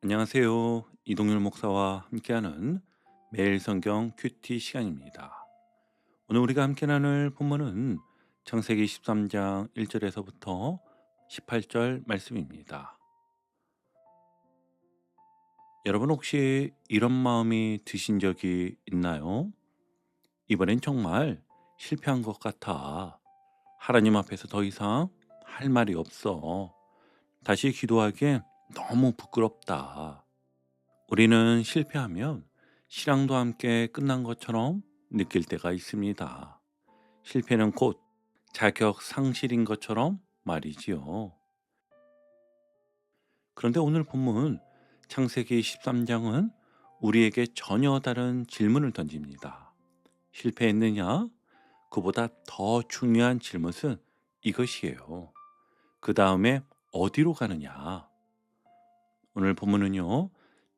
안녕하세요. 이동률 목사와 함께하는 매일 성경 큐티 시간입니다. 오늘 우리가 함께 나눌 본문은 창세기 13장 1절에서부터 18절 말씀입니다. 여러분 혹시 이런 마음이 드신 적이 있나요? 이번엔 정말 실패한 것 같아. 하나님 앞에서 더 이상 할 말이 없어. 다시 기도하기엔 너무 부끄럽다. 우리는 실패하면 신앙도 함께 끝난 것처럼 느낄 때가 있습니다. 실패는 곧 자격 상실인 것처럼 말이지요. 그런데 오늘 본문 창세기 13장은 우리에게 전혀 다른 질문을 던집니다. 실패했느냐? 그보다 더 중요한 질문은 이것이에요. 그 다음에 어디로 가느냐? 오늘 본문은요,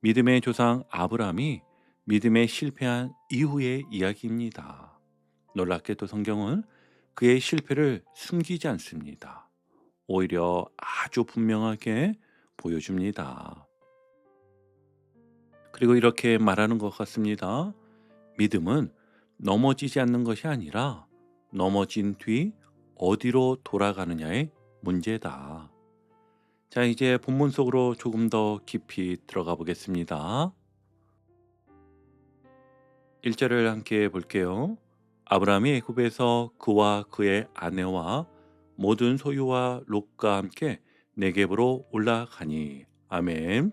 믿음의 조상 아브라함이 믿음에 실패한 이후의 이야기입니다. 놀랍게도 성경은 그의 실패를 숨기지 않습니다. 오히려 아주 분명하게 보여줍니다. 그리고 이렇게 말하는 것 같습니다. 믿음은 넘어지지 않는 것이 아니라 넘어진 뒤 어디로 돌아가느냐의 문제다. 자, 이제 본문 속으로 조금 더 깊이 들어가 보겠습니다. 1절을 함께 볼게요. 아브라함이 애굽에서 그와 그의 아내와 모든 소유와 롯과 함께 네겝으로 올라가니. 아멘.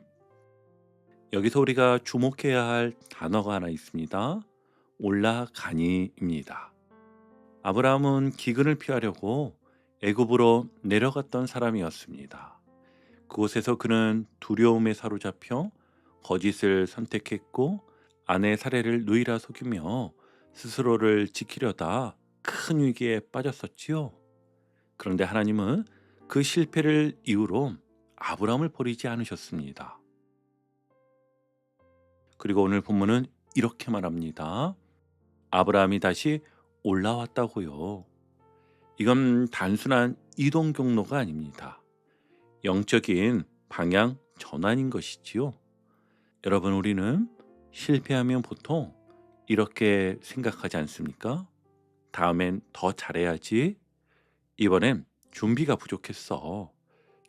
여기서 우리가 주목해야 할 단어가 하나 있습니다. 올라가니입니다. 아브라함은 기근을 피하려고 애굽으로 내려갔던 사람이었습니다. 그곳에서 그는 두려움에 사로잡혀 거짓을 선택했고 아내 사례를 누이라 속이며 스스로를 지키려다 큰 위기에 빠졌었지요. 그런데 하나님은 그 실패를 이유로 아브라함을 버리지 않으셨습니다. 그리고 오늘 본문은 이렇게 말합니다. 아브라함이 다시 올라왔다고요. 이건 단순한 이동 경로가 아닙니다. 영적인 방향 전환인 것이지요. 여러분, 우리는 실패하면 보통 이렇게 생각하지 않습니까? 다음엔 더 잘해야지. 이번엔 준비가 부족했어.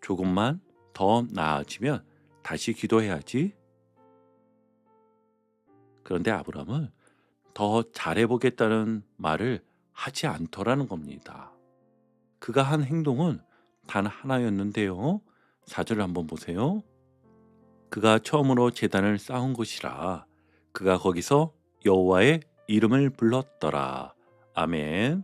조금만 더 나아지면 다시 기도해야지. 그런데 아브라함은 더 잘해보겠다는 말을 하지 않더라는 겁니다. 그가 한 행동은 단 하나였는데요. 4절을 한번 보세요. 그가 처음으로 제단을 쌓은 곳이라 그가 거기서 여호와의 이름을 불렀더라. 아멘.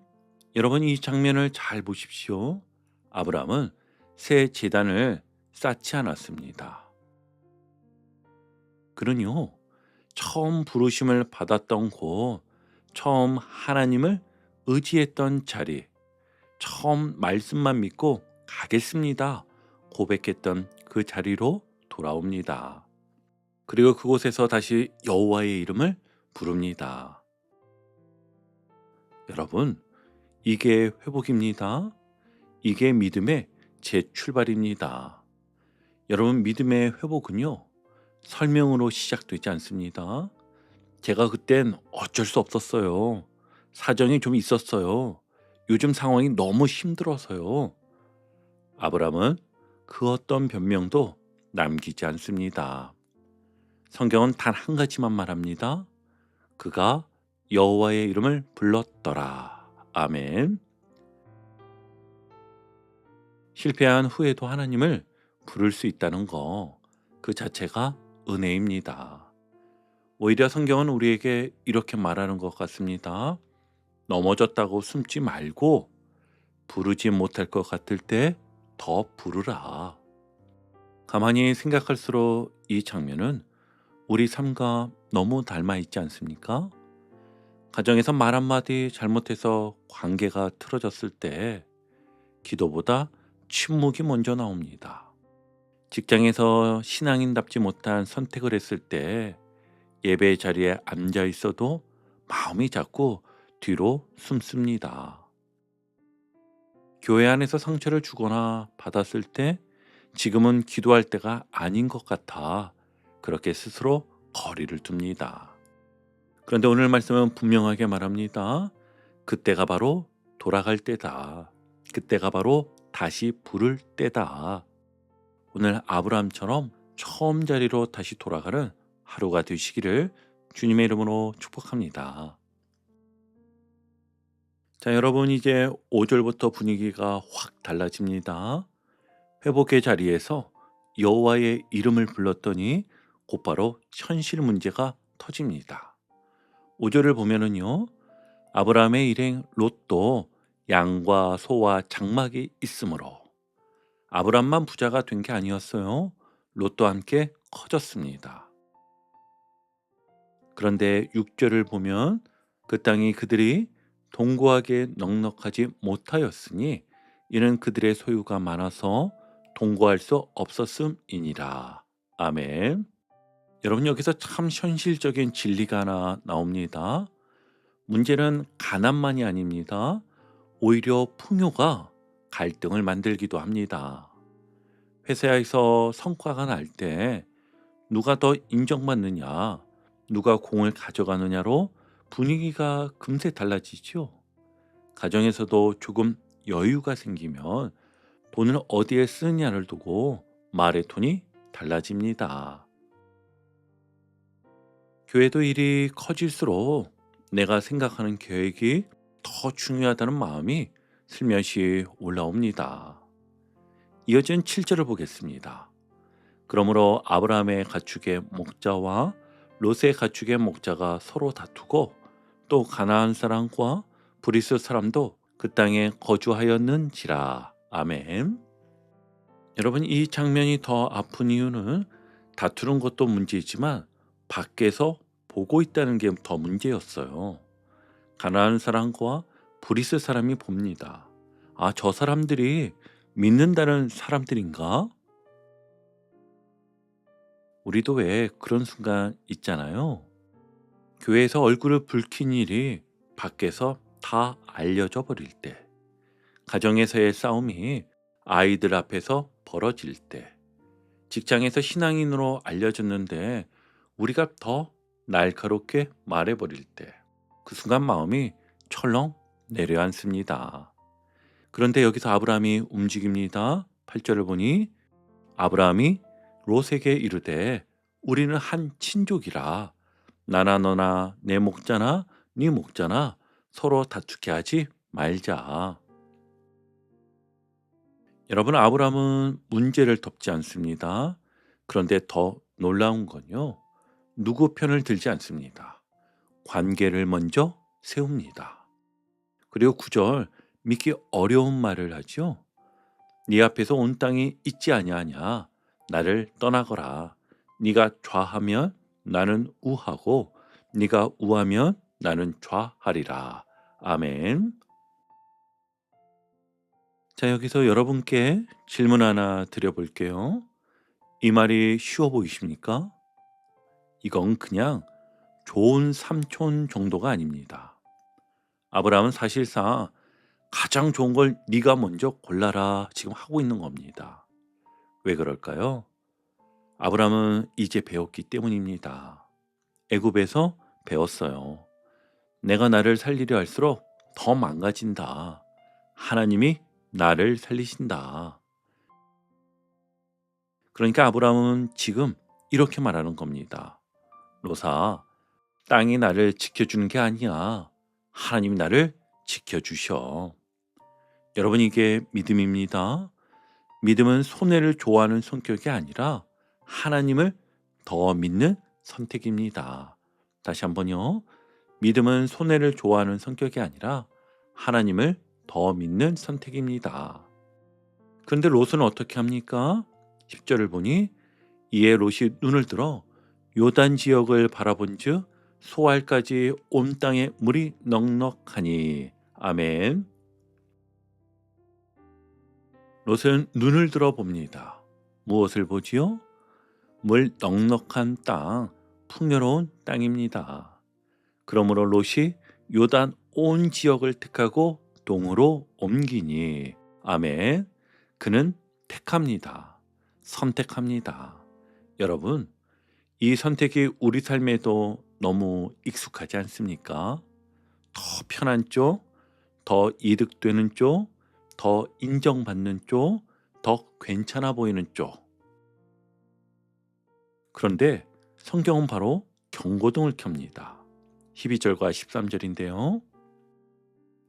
여러분, 이 장면을 잘 보십시오. 아브라함은 새 제단을 쌓지 않았습니다. 그는요, 처음 부르심을 받았던 곳, 처음 하나님을 의지했던 자리, 처음 말씀만 믿고 가겠습니다 고백했던 그 자리로 돌아옵니다. 그리고 그곳에서 다시 여호와의 이름을 부릅니다. 여러분, 이게 회복입니다. 이게 믿음의 재출발입니다. 여러분, 믿음의 회복은요, 설명으로 시작되지 않습니다. 제가 그땐 어쩔 수 없었어요. 사정이 좀 있었어요. 요즘 상황이 너무 힘들어서요. 아브라함은 그 어떤 변명도 남기지 않습니다. 성경은 단 한 가지만 말합니다. 그가 여호와의 이름을 불렀더라. 아멘. 실패한 후에도 하나님을 부를 수 있다는 거, 그 자체가 은혜입니다. 오히려 성경은 우리에게 이렇게 말하는 것 같습니다. 넘어졌다고 숨지 말고 부르지 못할 것 같을 때 더 부르라. 가만히 생각할수록 이 장면은 우리 삶과 너무 닮아 있지 않습니까? 가정에서 말 한마디 잘못해서 관계가 틀어졌을 때 기도보다 침묵이 먼저 나옵니다. 직장에서 신앙인답지 못한 선택을 했을 때 예배 자리에 앉아 있어도 마음이 자꾸 뒤로 숨습니다. 교회 안에서 상처를 주거나 받았을 때 지금은 기도할 때가 아닌 것 같아 그렇게 스스로 거리를 둡니다. 그런데 오늘 말씀은 분명하게 말합니다. 그때가 바로 돌아갈 때다. 그때가 바로 다시 부를 때다. 오늘 아브라함처럼 처음 자리로 다시 돌아가는 하루가 되시기를 주님의 이름으로 축복합니다. 자, 여러분 이제 5절부터 분위기가 확 달라집니다. 회복의 자리에서 여호와의 이름을 불렀더니 곧바로 현실 문제가 터집니다. 5절을 보면은요. 아브라함의 일행 롯도 양과 소와 장막이 있으므로 아브라함만 부자가 된 게 아니었어요. 롯도 함께 커졌습니다. 그런데 6절을 보면 그 땅이 그들이 동거하게 넉넉하지 못하였으니 이는 그들의 소유가 많아서 동거할 수 없었음이니라. 아멘. 여러분 여기서 참 현실적인 진리가 하나 나옵니다. 문제는 가난만이 아닙니다. 오히려 풍요가 갈등을 만들기도 합니다. 회사에서 성과가 날 때 누가 더 인정받느냐, 누가 공을 가져가느냐로 분위기가 금세 달라지죠. 가정에서도 조금 여유가 생기면 돈을 어디에 쓰느냐를 두고 말의 톤이 달라집니다. 교회도 일이 커질수록 내가 생각하는 계획이 더 중요하다는 마음이 슬며시 올라옵니다. 이어진 7절을 보겠습니다. 그러므로 아브라함의 가축의 목자와 롯의 가축의 목자가 서로 다투고 또 가나안 사람과 브리스 사람도 그 땅에 거주하였는지라. 아멘. 여러분 이 장면이 더 아픈 이유는 다투는 것도 문제이지만 밖에서 보고 있다는 게 더 문제였어요. 가나안 사람과 브리스 사람이 봅니다. 아, 저 사람들이 믿는다는 사람들인가? 우리도 왜 그런 순간 있잖아요. 교회에서 얼굴을 붉힌 일이 밖에서 다 알려져 버릴 때, 가정에서의 싸움이 아이들 앞에서 벌어질 때, 직장에서 신앙인으로 알려졌는데 우리가 더 날카롭게 말해버릴 때, 그 순간 마음이 철렁 내려앉습니다. 그런데 여기서 아브라함이 움직입니다. 8절을 보니 아브라함이 롯에게 이르되 우리는 한 친족이라 나나 너나 내 목자나 네 목자나 서로 다투게 하지 말자. 여러분 아브라함은 문제를 덮지 않습니다. 그런데 더 놀라운 건요. 누구 편을 들지 않습니다. 관계를 먼저 세웁니다. 그리고 9절 믿기 어려운 말을 하죠. 네 앞에서 온 땅이 있지 아니하냐. 나를 떠나거라. 네가 좌하면 나는 우하고 네가 우하면 나는 좌하리라. 아멘. 자, 여기서 여러분께 질문 하나 드려볼게요. 이 말이 쉬워 보이십니까? 이건 그냥 좋은 삼촌 정도가 아닙니다. 아브라함은 사실상 가장 좋은 걸 네가 먼저 골라라 지금 하고 있는 겁니다. 왜 그럴까요? 아브라함은 이제 배웠기 때문입니다. 애굽에서 배웠어요. 내가 나를 살리려 할수록 더 망가진다. 하나님이 나를 살리신다. 그러니까 아브라함은 지금 이렇게 말하는 겁니다. 롯아, 땅이 나를 지켜주는 게 아니야. 하나님이 나를 지켜주셔. 여러분 이게 믿음입니다. 믿음은 손해를 좋아하는 성격이 아니라 하나님을 더 믿는 선택입니다. 다시 한번요. 믿음은 손해를 좋아하는 성격이 아니라 하나님을 더 믿는 선택입니다. 그런데 롯은 어떻게 합니까? 10절을 보니 이에 롯이 눈을 들어 요단 지역을 바라본즉 소알까지 온 땅에 물이 넉넉하니. 아멘. 롯은 눈을 들어 봅니다. 무엇을 보지요? 물 넉넉한 땅, 풍요로운 땅입니다. 그러므로 롯이 요단 온 지역을 택하고 동으로 옮기니. 아멘. 그는 택합니다. 선택합니다. 여러분, 이 선택이 우리 삶에도 너무 익숙하지 않습니까? 더 편한 쪽, 더 이득되는 쪽, 더 인정받는 쪽, 더 괜찮아 보이는 쪽. 그런데 성경은 바로 경고등을 켭니다. 12절과 13절인데요.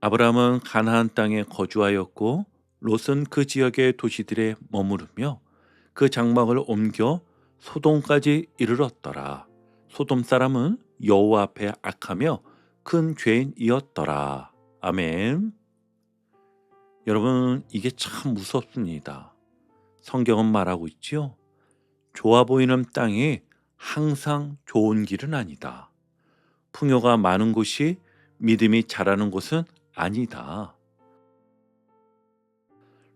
아브라함은 가나안 땅에 거주하였고 롯은 그 지역의 도시들에 머무르며 그 장막을 옮겨 소돔까지 이르렀더라. 소돔 사람은 여호와 앞에 악하며 큰 죄인이었더라. 아멘. 여러분, 이게 참 무섭습니다. 성경은 말하고 있지요. 좋아 보이는 땅이 항상 좋은 길은 아니다. 풍요가 많은 곳이 믿음이 자라는 곳은 아니다.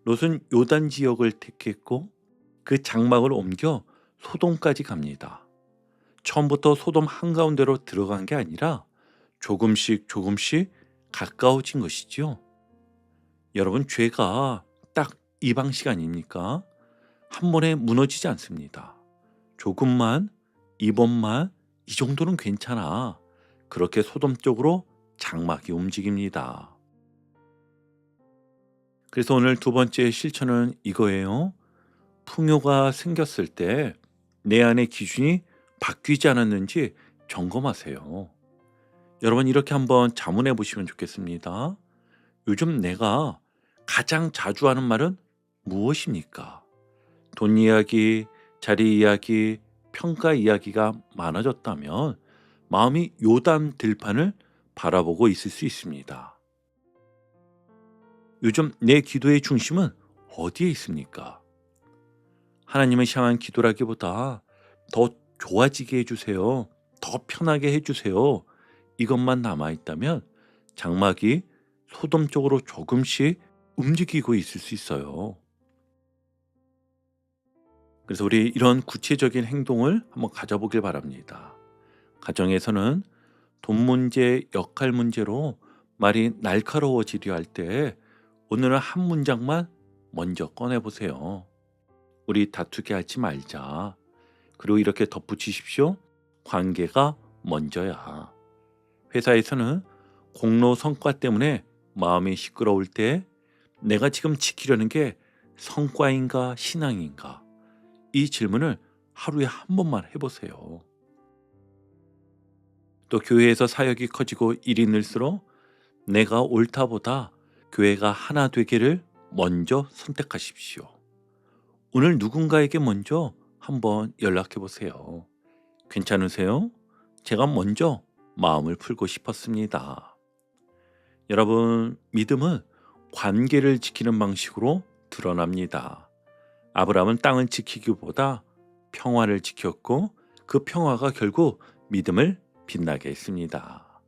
롯은 요단 지역을 택했고 그 장막을 옮겨 소돔까지 갑니다. 처음부터 소돔 한가운데로 들어간 게 아니라 조금씩 가까워진 것이지요. 여러분, 죄가 딱 이 방식 아닙니까? 한 번에 무너지지 않습니다. 조금만, 이번만, 이 정도는 괜찮아. 그렇게 소돔 쪽으로 장막이 움직입니다. 그래서 오늘 두 번째 실천은 이거예요. 풍요가 생겼을 때 내 안의 기준이 바뀌지 않았는지 점검하세요. 여러분, 이렇게 한번 자문해 보시면 좋겠습니다. 요즘 내가 가장 자주 하는 말은 무엇입니까? 돈 이야기, 자리 이야기, 평가 이야기가 많아졌다면 마음이 요단 들판을 바라보고 있을 수 있습니다. 요즘 내 기도의 중심은 어디에 있습니까? 하나님을 향한 기도라기보다 더 좋아지게 해주세요. 더 편하게 해주세요. 이것만 남아있다면 장막이 소돔 쪽으로 조금씩 움직이고 있을 수 있어요. 그래서 우리 이런 구체적인 행동을 한번 가져보길 바랍니다. 가정에서는 돈 문제, 역할 문제로 말이 날카로워지려 할 때 오늘은 한 문장만 먼저 꺼내보세요. 우리 다투게 하지 말자. 그리고 이렇게 덧붙이십시오. 관계가 먼저야. 회사에서는 공로 성과 때문에 마음이 시끄러울 때 내가 지금 지키려는 게 성과인가 신앙인가? 이 질문을 하루에 한 번만 해보세요. 또 교회에서 사역이 커지고 일이 늘수록 내가 옳다보다 교회가 하나 되기를 먼저 선택하십시오. 오늘 누군가에게 먼저 한번 연락해 보세요. 괜찮으세요? 제가 먼저 마음을 풀고 싶었습니다. 여러분, 믿음은 관계를 지키는 방식으로 드러납니다. 아브라함은 땅을 지키기보다 평화를 지켰고 그 평화가 결국 믿음을 빛나게 했습니다.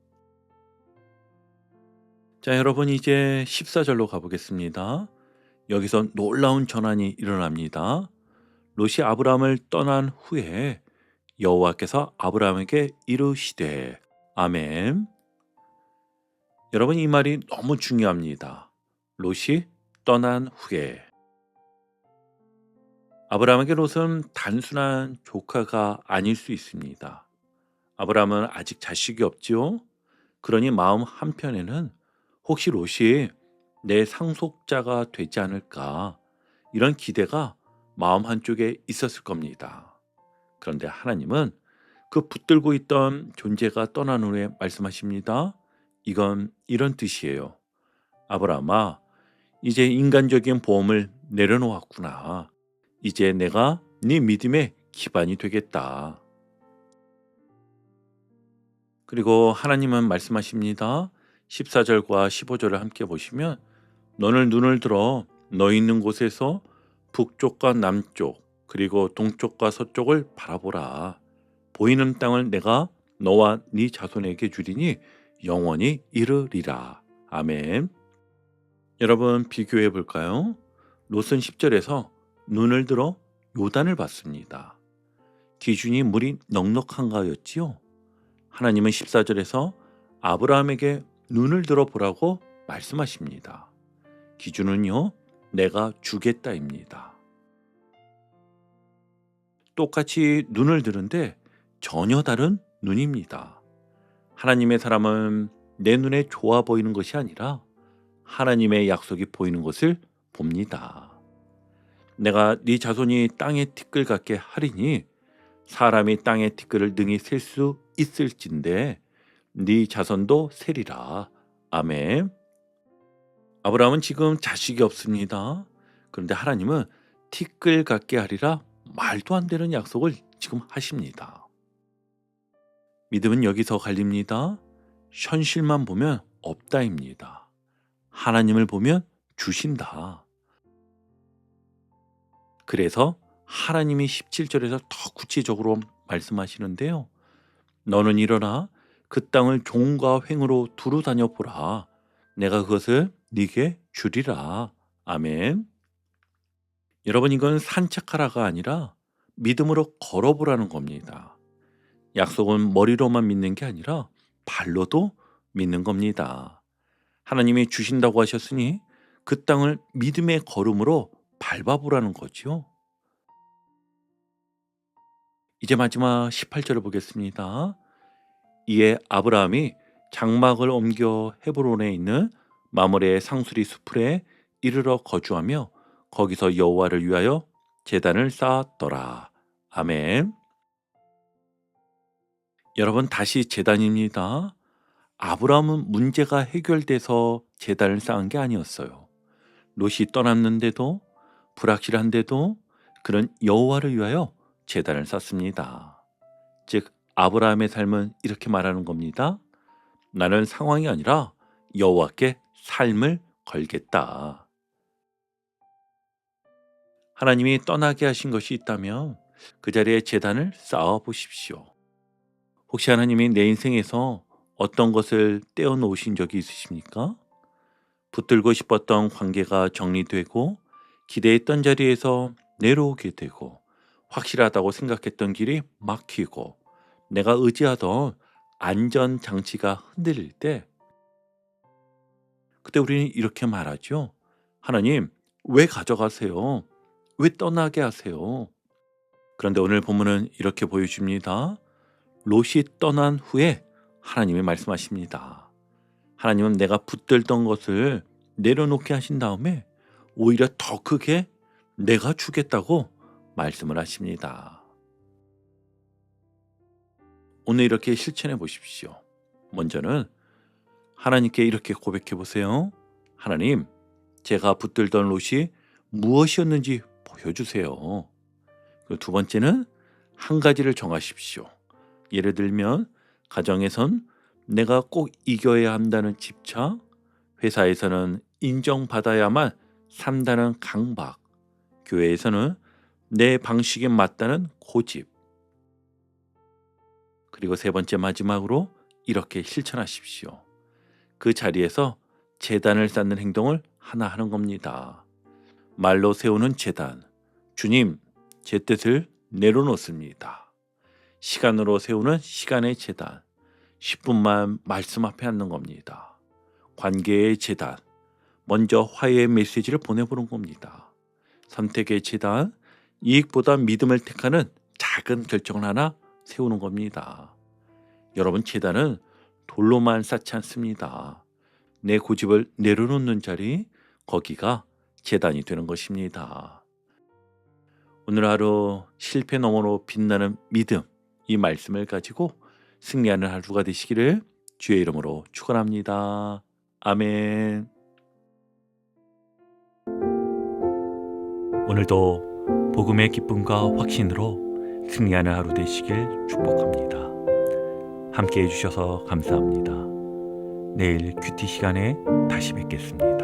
자, 여러분, 이제 14절로 가보겠습니다. 여기서 놀라운 전환이 일어납니다. 롯이 아브라함을 떠난 후에 여호와께서 아브라함에게 이르시되. 아멘. 여러분, 이 말이 너무 중요합니다. 롯이 떠난 후에. 아브라함에게 롯은 단순한 조카가 아닐 수 있습니다. 아브라함은 아직 자식이 없지요. 그러니 마음 한편에는 혹시 롯이 내 상속자가 되지 않을까, 이런 기대가 마음 한쪽에 있었을 겁니다. 그런데 하나님은 그 붙들고 있던 존재가 떠난 후에 말씀하십니다. 이건 이런 뜻이에요. 아브라함아, 이제 인간적인 보험을 내려놓았구나. 이제 내가 네 믿음의 기반이 되겠다. 그리고 하나님은 말씀하십니다. 14절과 15절을 함께 보시면 너는 눈을 들어 너 있는 곳에서 북쪽과 남쪽 그리고 동쪽과 서쪽을 바라보라. 보이는 땅을 내가 너와 네 자손에게 주리니 영원히 이르리라. 아멘. 여러분, 비교해 볼까요? 롯은 10절에서 눈을 들어 요단을 봤습니다. 기준이 물이 넉넉한가였지요. 하나님은 14절에서 아브라함에게 눈을 들어 보라고 말씀하십니다. 기준은요, 내가 주겠다입니다. 똑같이 눈을 드는데 전혀 다른 눈입니다. 하나님의 사람은 내 눈에 좋아 보이는 것이 아니라 하나님의 약속이 보이는 것을 봅니다. 내가 네 자손이 땅의 티끌 같게 하리니 사람이 땅의 티끌을 능히 셀 수 있을진데 네 자손도 세리라. 아멘. 아브라함은 지금 자식이 없습니다. 그런데 하나님은 티끌 같게 하리라 말도 안 되는 약속을 지금 하십니다. 믿음은 여기서 갈립니다. 현실만 보면 없다입니다. 하나님을 보면 주신다. 그래서 하나님이 17절에서 더 구체적으로 말씀하시는데요. 너는 일어나 그 땅을 종과 횡으로 두루 다녀 보라. 내가 그것을 네게 주리라. 아멘. 여러분, 이건 산책하라가 아니라 믿음으로 걸어보라는 겁니다. 약속은 머리로만 믿는 게 아니라 발로도 믿는 겁니다. 하나님이 주신다고 하셨으니 그 땅을 믿음의 걸음으로 밟아보라는 거죠. 이제 마지막 18절을 보겠습니다. 이에 아브라함이 장막을 옮겨 헤브론에 있는 마므레의 상수리 수풀에 이르러 거주하며 거기서 여호와를 위하여 제단을 쌓았더라. 아멘. 여러분, 다시 제단입니다. 아브라함은 문제가 해결돼서 제단을 쌓은 게 아니었어요. 롯이 떠났는데도 불확실한데도 그는 여호와를 위하여 제단을 쌓습니다. 즉 아브라함의 삶은 이렇게 말하는 겁니다. 나는 상황이 아니라 여호와께 삶을 걸겠다. 하나님이 떠나게 하신 것이 있다면 그 자리에 제단을 쌓아 보십시오. 혹시 하나님이 내 인생에서 어떤 것을 떼어놓으신 적이 있으십니까? 붙들고 싶었던 관계가 정리되고 기대했던 자리에서 내려오게 되고 확실하다고 생각했던 길이 막히고 내가 의지하던 안전장치가 흔들릴 때 그때 우리는 이렇게 말하죠. 하나님, 왜 가져가세요? 왜 떠나게 하세요? 그런데 오늘 본문은 이렇게 보여줍니다. 롯이 떠난 후에 하나님이 말씀하십니다. 하나님은 내가 붙들던 것을 내려놓게 하신 다음에 오히려 더 크게 내가 주겠다고 말씀을 하십니다. 오늘 이렇게 실천해 보십시오. 먼저는 하나님께 이렇게 고백해 보세요. 하나님, 제가 붙들던 롯이 무엇이었는지 보여주세요. 그리고 두 번째는 한 가지를 정하십시오. 예를 들면 가정에선 내가 꼭 이겨야 한다는 집착, 회사에서는 인정받아야만 산다는 강박, 교회에서는 내 방식에 맞다는 고집, 그리고 세 번째 마지막으로 이렇게 실천하십시오. 그 자리에서 제단을 쌓는 행동을 하나 하는 겁니다. 말로 세우는 제단, 주님, 제 뜻을 내려놓습니다. 시간으로 세우는 시간의 제단, 10분만 말씀 앞에 앉는 겁니다. 관계의 제단, 먼저 화해의 메시지를 보내보는 겁니다. 선택의 제단, 이익보다 믿음을 택하는 작은 결정을 하나 세우는 겁니다. 여러분, 제단은 돌로만 쌓지 않습니다. 내 고집을 내려놓는 자리, 거기가 제단이 되는 것입니다. 오늘 하루 실패 너머로 빛나는 믿음, 이 말씀을 가지고 승리하는 하루가 되시기를 주의 이름으로 축원합니다. 아멘. 오늘도 복음의 기쁨과 확신으로 승리하는 하루 되시길 축복합니다. 함께 해주셔서 감사합니다. 내일 큐티 시간에 다시 뵙겠습니다.